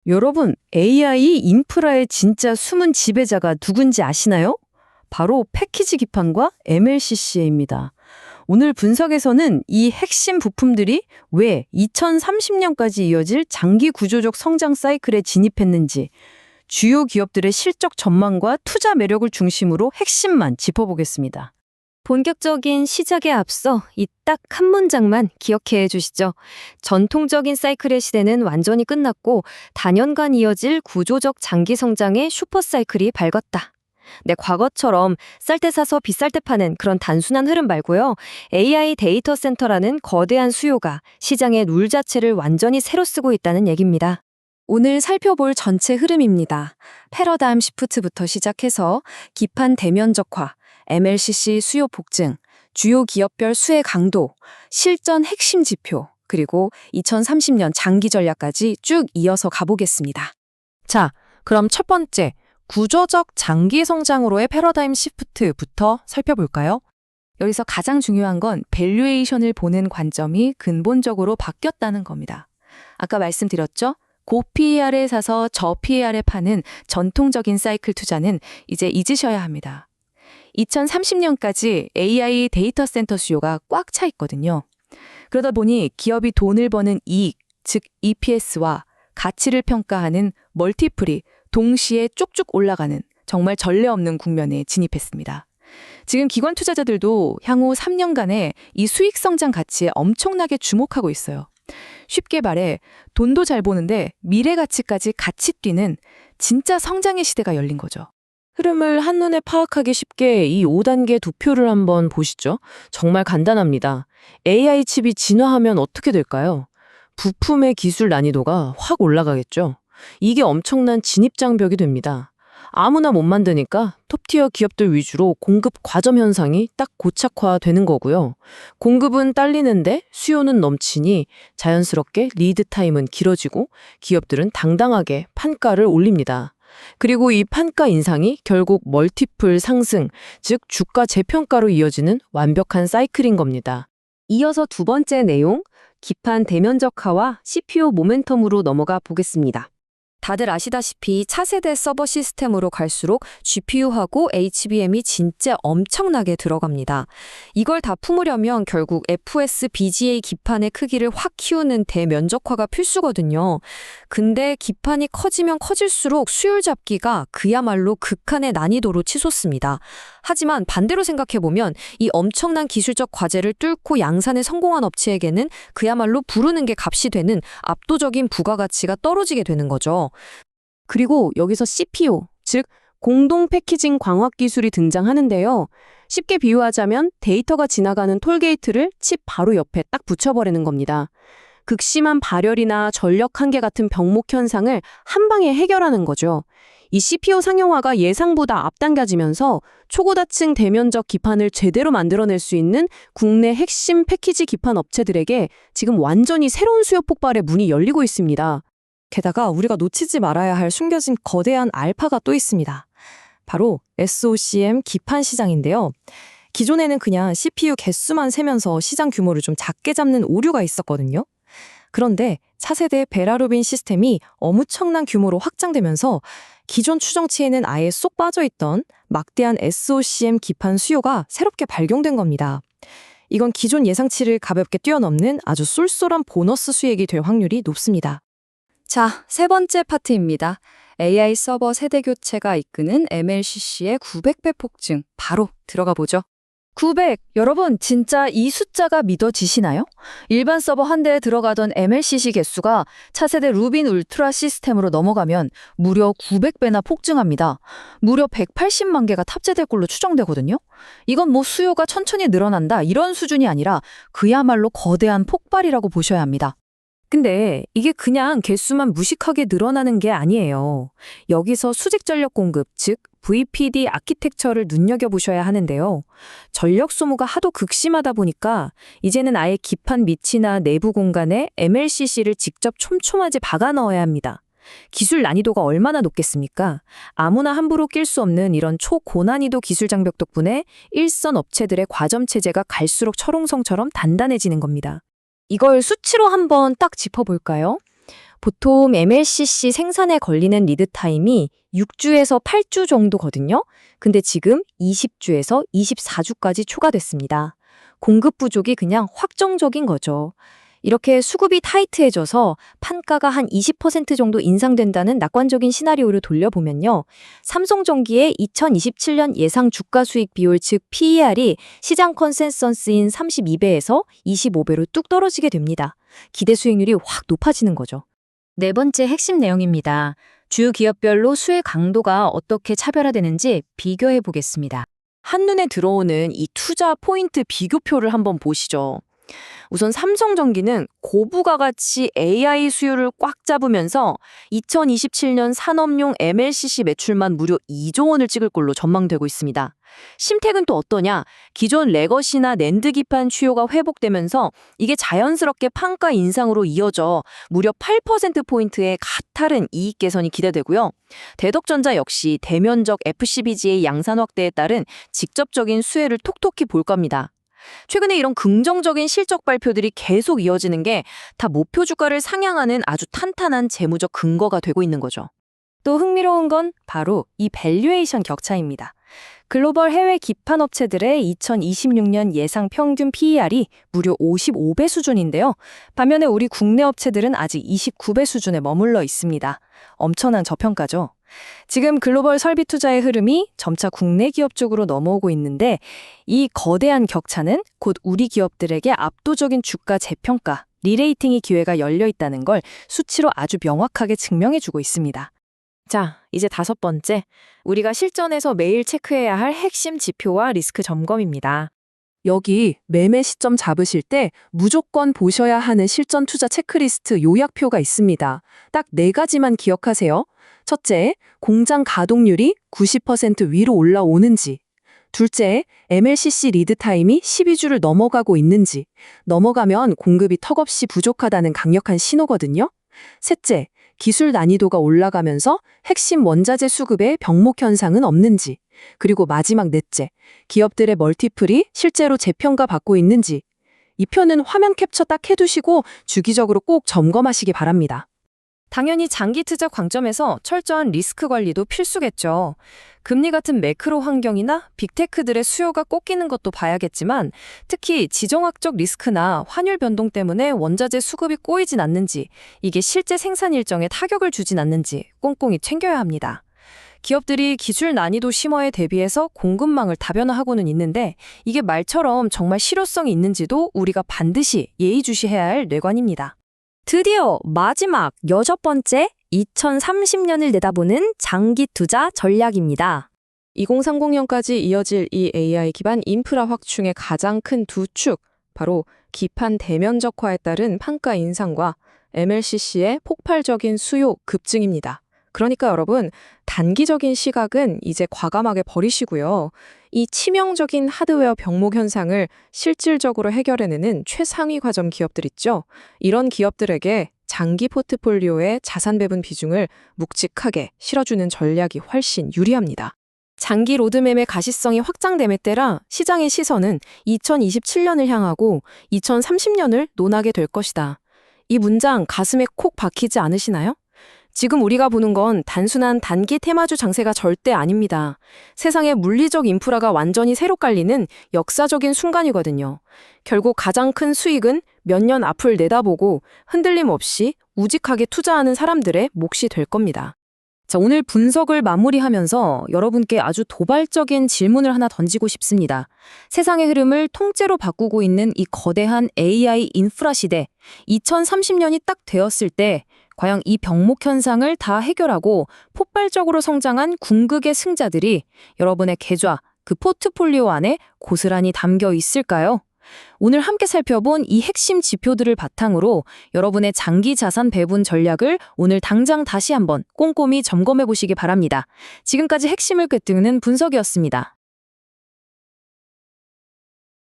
여러분, AI 인프라의 진짜 숨은 지배자가 누군지 아시나요? 바로 패키지 기판과 MLCC입니다. 오늘 분석에서는 이 핵심 부품들이 왜 2030년까지 이어질 장기 구조적 성장 사이클에 진입했는지, 주요 기업들의 실적 전망과 투자 매력을 중심으로 핵심만 짚어보겠습니다. 본격적인 시작에 앞서 이 딱 한 문장만 기억해 주시죠. 전통적인 사이클의 시대는 완전히 끝났고 단연간 이어질 구조적 장기 성장의 슈퍼사이클이 밝았다. 네, 과거처럼 쌀 때 사서 비쌀 때 파는 그런 단순한 흐름 말고요. AI 데이터 센터라는 거대한 수요가 시장의 룰 자체를 완전히 새로 쓰고 있다는 얘기입니다. 오늘 살펴볼 전체 흐름입니다. 패러다임 시프트부터 시작해서 기판 대면적화, MLCC 수요 폭증, 주요 기업별 수혜 강도, 실전 핵심 지표, 그리고 2030년 장기 전략까지 쭉 이어서 가보겠습니다. 자, 그럼 첫 번째, 구조적 장기 성장으로의 패러다임 시프트부터 살펴볼까요? 여기서 가장 중요한 건 밸류에이션을 보는 관점이 근본적으로 바뀌었다는 겁니다. 아까 말씀드렸죠? 고 PER에 사서 저 PER에 파는 전통적인 사이클 투자는 이제 잊으셔야 합니다. 2030년까지 AI 데이터 센터 수요가 꽉 차 있거든요. 그러다 보니 기업이 돈을 버는 이익, 즉 EPS와 가치를 평가하는 멀티플이 동시에 쭉쭉 올라가는 정말 전례 없는 국면에 진입했습니다. 지금 기관 투자자들도 향후 3년간의 이 수익 성장 가치에 엄청나게 주목하고 있어요. 쉽게 말해 돈도 잘 버는데 미래 가치까지 같이 뛰는 진짜 성장의 시대가 열린 거죠. 흐름을 한눈에 파악하기 쉽게 이 5단계 도표를 한번 보시죠. 정말 간단합니다. AI 칩이 진화하면 어떻게 될까요? 부품의 기술 난이도가 확 올라가겠죠. 이게 엄청난 진입장벽이 됩니다. 아무나 못 만드니까 톱티어 기업들 위주로 공급 과점 현상이 딱 고착화되는 거고요. 공급은 딸리는데 수요는 넘치니 자연스럽게 리드 타임은 길어지고 기업들은 당당하게 판가를 올립니다. 그리고 이 판가 인상이 결국 멀티플 상승, 즉 주가 재평가로 이어지는 완벽한 사이클인 겁니다. 이어서 두 번째 내용, 기판 대면적화와 CPU 모멘텀으로 넘어가 보겠습니다. 다들 아시다시피 차세대 서버 시스템으로 갈수록 GPU하고 HBM이 진짜 엄청나게 들어갑니다. 이걸 다 품으려면 결국 FSBGA 기판의 크기를 확 키우는 대면적화가 필수거든요. 근데 기판이 커지면 커질수록 수율 잡기가 그야말로 극한의 난이도로 치솟습니다. 하지만 반대로 생각해보면 이 엄청난 기술적 과제를 뚫고 양산에 성공한 업체에게는 그야말로 부르는 게 값이 되는 압도적인 부가가치가 떨어지게 되는 거죠. 그리고 여기서 CPU, 즉 공동 패키징 광학 기술이 등장하는데요. 쉽게 비유하자면 데이터가 지나가는 톨게이트를 칩 바로 옆에 딱 붙여버리는 겁니다. 극심한 발열이나 전력 한계 같은 병목 현상을 한 방에 해결하는 거죠. 이 CPU 상용화가 예상보다 앞당겨지면서 초고다층 대면적 기판을 제대로 만들어낼 수 있는 국내 핵심 패키지 기판 업체들에게 지금 완전히 새로운 수요 폭발의 문이 열리고 있습니다. 게다가 우리가 놓치지 말아야 할 숨겨진 거대한 알파가 또 있습니다. 바로 SOCM 기판 시장인데요. 기존에는 그냥 CPU 개수만 세면서 시장 규모를 좀 작게 잡는 오류가 있었거든요. 그런데 차세대 베라루빈 시스템이 엄청난 규모로 확장되면서 기존 추정치에는 아예 쏙 빠져있던 막대한 SOCM 기판 수요가 새롭게 발견된 겁니다. 이건 기존 예상치를 가볍게 뛰어넘는 아주 쏠쏠한 보너스 수익이 될 확률이 높습니다. 자, 세 번째 파트입니다. AI 서버 세대 교체가 이끄는 MLCC의 900배 폭증, 바로 들어가 보죠. 900! 여러분, 진짜 이 숫자가 믿어지시나요? 일반 서버 한 대에 들어가던 MLCC 개수가 차세대 루빈 울트라 시스템으로 넘어가면 무려 900배나 폭증합니다. 무려 180만 개가 탑재될 걸로 추정되거든요. 이건 뭐 수요가 천천히 늘어난다 이런 수준이 아니라 그야말로 거대한 폭발이라고 보셔야 합니다. 근데 이게 그냥 개수만 무식하게 늘어나는 게 아니에요. 여기서 수직 전력 공급, 즉 VPD 아키텍처를 눈여겨보셔야 하는데요. 전력 소모가 하도 극심하다 보니까 이제는 아예 기판 밑이나 내부 공간에 MLCC를 직접 촘촘하게 박아 넣어야 합니다. 기술 난이도가 얼마나 높겠습니까? 아무나 함부로 낄 수 없는 이런 초고난이도 기술 장벽 덕분에 일선 업체들의 과점 체제가 갈수록 철옹성처럼 단단해지는 겁니다. 이걸 수치로 한번 딱 짚어볼까요? 보통 MLCC 생산에 걸리는 리드 타임이 6주에서 8주 정도거든요. 근데 지금 20주에서 24주까지 초과됐습니다. 공급 부족이 그냥 확정적인 거죠. 이렇게 수급이 타이트해져서 판가가 한 20% 정도 인상된다는 낙관적인 시나리오를 돌려보면요. 삼성전기의 2027년 예상 주가 수익 비율 즉 PER이 시장 컨센서스인 32배에서 25배로 뚝 떨어지게 됩니다. 기대 수익률이 확 높아지는 거죠. 네 번째 핵심 내용입니다. 주요 기업별로 수혜 강도가 어떻게 차별화되는지 비교해 보겠습니다. 한눈에 들어오는 이 투자 포인트 비교표를 한번 보시죠. 우선 삼성전기는 고부가가치 AI 수요를 꽉 잡으면서 2027년 산업용 MLCC 매출만 무려 2조 원을 찍을 걸로 전망되고 있습니다. 심택은 또 어떠냐? 기존 레거시나 낸드 기판 수요가 회복되면서 이게 자연스럽게 판가 인상으로 이어져 무려 8%포인트의 가탈은 이익 개선이 기대되고요. 대덕전자 역시 대면적 FCBGA 양산 확대에 따른 직접적인 수혜를 톡톡히 볼 겁니다. 최근에 이런 긍정적인 실적 발표들이 계속 이어지는 게 다 목표 주가를 상향하는 아주 탄탄한 재무적 근거가 되고 있는 거죠. 또 흥미로운 건 바로 이 밸류에이션 격차입니다. 글로벌 해외 기판 업체들의 2026년 예상 평균 PER이 무려 55배 수준인데요. 반면에 우리 국내 업체들은 아직 29배 수준에 머물러 있습니다. 엄청난 저평가죠. 지금 글로벌 설비 투자의 흐름이 점차 국내 기업 쪽으로 넘어오고 있는데 이 거대한 격차는 곧 우리 기업들에게 압도적인 주가 재평가, 리레이팅의 기회가 열려 있다는 걸 수치로 아주 명확하게 증명해주고 있습니다. 자, 이제 5번째, 우리가 실전에서 매일 체크해야 할 핵심 지표와 리스크 점검입니다. 여기 매매 시점 잡으실 때 무조건 보셔야 하는 실전 투자 체크리스트 요약표가 있습니다. 딱 4가지만 기억하세요. 첫째, 공장 가동률이 90% 위로 올라오는지. 둘째, MLCC 리드 타임이 12주를 넘어가고 있는지. 넘어가면 공급이 턱없이 부족하다는 강력한 신호거든요. 셋째, 기술 난이도가 올라가면서 핵심 원자재 수급에 병목 현상은 없는지. 그리고 마지막 넷째, 기업들의 멀티플이 실제로 재평가 받고 있는지. 이 표는 화면 캡처 딱 해두시고 주기적으로 꼭 점검하시기 바랍니다. 당연히 장기 투자 관점에서 철저한 리스크 관리도 필수겠죠. 금리 같은 매크로 환경이나 빅테크들의 수요가 꺾이는 것도 봐야겠지만 특히 지정학적 리스크나 환율 변동 때문에 원자재 수급이 꼬이진 않는지, 이게 실제 생산 일정에 타격을 주진 않는지 꼼꼼히 챙겨야 합니다. 기업들이 기술 난이도 심화에 대비해서 공급망을 다변화하고는 있는데 이게 말처럼 정말 실효성이 있는지도 우리가 반드시 예의주시해야 할 뇌관입니다. 드디어 마지막 6번째 2030년을 내다보는 장기 투자 전략입니다. 2030년까지 이어질 이 AI 기반 인프라 확충의 가장 큰 두 축, 바로 기판 대면적화에 따른 판가 인상과 MLCC의 폭발적인 수요 급증입니다. 그러니까 여러분, 단기적인 시각은 이제 과감하게 버리시고요. 이 치명적인 하드웨어 병목 현상을 실질적으로 해결해내는 최상위 과점 기업들 있죠. 이런 기업들에게 장기 포트폴리오의 자산 배분 비중을 묵직하게 실어주는 전략이 훨씬 유리합니다. 장기 로드맵의 가시성이 확장됨에 따라 시장의 시선은 2027년을 향하고 2030년을 논하게 될 것이다. 이 문장 가슴에 콕 박히지 않으시나요? 지금 우리가 보는 건 단순한 단기 테마주 장세가 절대 아닙니다. 세상의 물리적 인프라가 완전히 새로 깔리는 역사적인 순간이거든요. 결국 가장 큰 수익은 몇 년 앞을 내다보고 흔들림 없이 우직하게 투자하는 사람들의 몫이 될 겁니다. 자, 오늘 분석을 마무리하면서 여러분께 아주 도발적인 질문을 하나 던지고 싶습니다. 세상의 흐름을 통째로 바꾸고 있는 이 거대한 AI 인프라 시대, 2030년이 딱 되었을 때 과연 이 병목 현상을 다 해결하고 폭발적으로 성장한 궁극의 승자들이 여러분의 계좌, 그 포트폴리오 안에 고스란히 담겨 있을까요? 오늘 함께 살펴본 이 핵심 지표들을 바탕으로 여러분의 장기 자산 배분 전략을 오늘 당장 다시 한번 꼼꼼히 점검해 보시기 바랍니다. 지금까지 핵심을 꿰뚫는 분석이었습니다.